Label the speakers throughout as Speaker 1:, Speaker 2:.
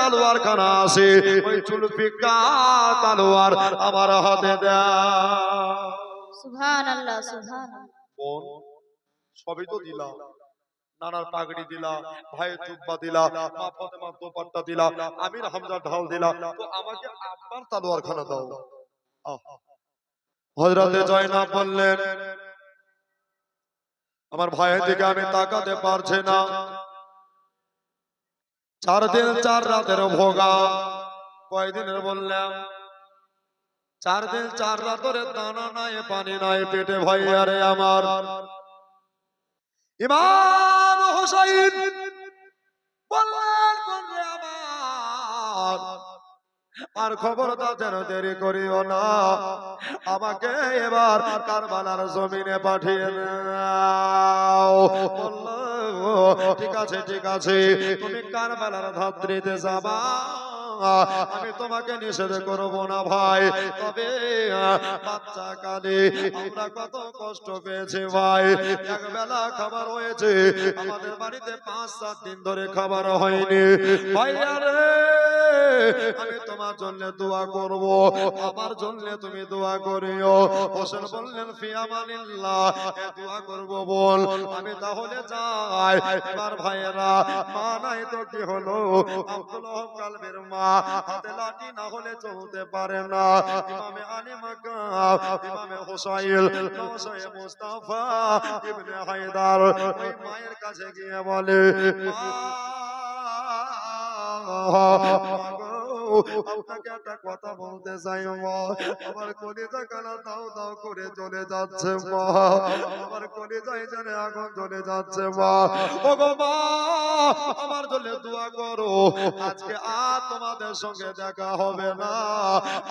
Speaker 1: তালোয়ার খানা আছে ওই জুলফিকার তালোয়ার আমার হাতে দাও।
Speaker 2: সুবহানাল্লাহ সুবহানাল্লাহ।
Speaker 1: বোন সবই তো দিলাম, নানার পাগড়ি দিলা, ভাইয়ের জুব্বা দিলা, মা ফাতেমার দোপাট্টা দিলা, আমির হামজা ঢাল দিলা, তো আমাকে আব্বার তালোয়ার খানা দাও। হযরতে জয়নাব বললেন আমার ভাইয়ের দিকে আমি তাকাতে পারছি না, 4 দিন 4 রাতের ভোগা। কয়দিনের বললাম? 4 দিন 4 রাতের দানা নাই পানি নাই পেটে, ভাইয়ারে আমার। ইমাম হুসাইন বললেন বন্ধু আমার, আর খবরদার যেন দেরি করিও না, আমাকে এবার কারবালার জমিনে পাঠিয়ে দাও। বলল ঠিক আছে ঠিক আছে, তুমি কারবালার ধাত্রীতে যাবা, আমি তোমাকে নিষেধ করব না ভাই, তবে বাচ্চা কালে আমরা কত কষ্ট পেয়েছি ভাই, একবেলা খাবার হয়েছে, আমাদের বাড়িতে 5-7 দিন ধরে খাবার হয়নি ভাইয়ারে, আমি তোমার জন্য দোয়া করব, আমার জন্য তুমি দোয়া করিও। হোসেন বললেন ফি আমানিল্লাহ, দোয়া করব বল, আমি তাহলে যাই। এবার ভাইয়েরা, মা নাই তো কি হলো, আব্দুল হক কালবের মা হাতে লাঠি না হলে চলতে পারে না, ইমামে আলী মাকাম, ইমামে হুসাইন, নওশায়ে মুস্তাফা ইবনে হায়দার ওই মায়ের কাছে গিয়ে বলে মা আপনাকে একটা কথা বলতে চাই মা, আমার কলিজা কানা দাও দাও করে চলে যাচ্ছে মা, আমার কলিজায় জানে আগুন জ্বলে যাচ্ছে মা, ওগো মা আমার জন্য দোয়া করো, আজকে আর তোমাদের সঙ্গে দেখা হবে না,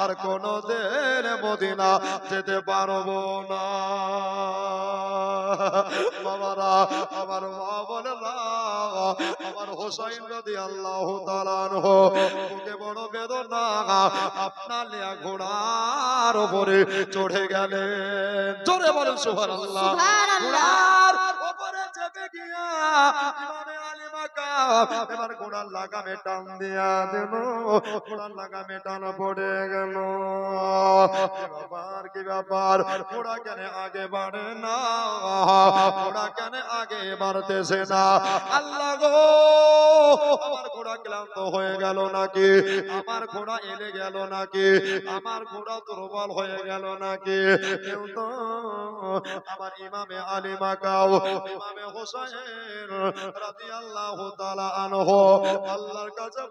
Speaker 1: আর কোনদিন মদিনা যেতে পারবো না। বাবারা, আমার মা বলে না, আমার হোসাইন রাদিয়াল্লাহু তাআলা আনহু বুকে বড় বেদনা, আপনার লিয়া ঘোড়ার উপরে চড়ে গেলেন, জোরে বলেন সুবহানাল্লাহ। ঘোড়ার উপরে চেপে গিয়া ইমামে আলী মাকাম এবার ঘোড়ার লাগামে টান দিয়া দিল, ঘোড়ার লাগামে টান পড়ে গেল। কি ব্যাপার, ঘোড়া কেন আগে বাড়ে না, ঘোড়া কেন আগে বাড়তেছে না? আল্লাহ গো, আমার ঘোড়া ক্লান্ত হয়ে গেল নাকি, আমার ঘোড়া এলে গেল নাকি, আমার ঘোড়া দুর্বল হয়ে গেল নাকি? কিন্তু আমার ইমামে আলী মাকাম, ইমামে হোসেন রাদিয়াল্লাহু তাআলা আনহু আল্লাহর কাছে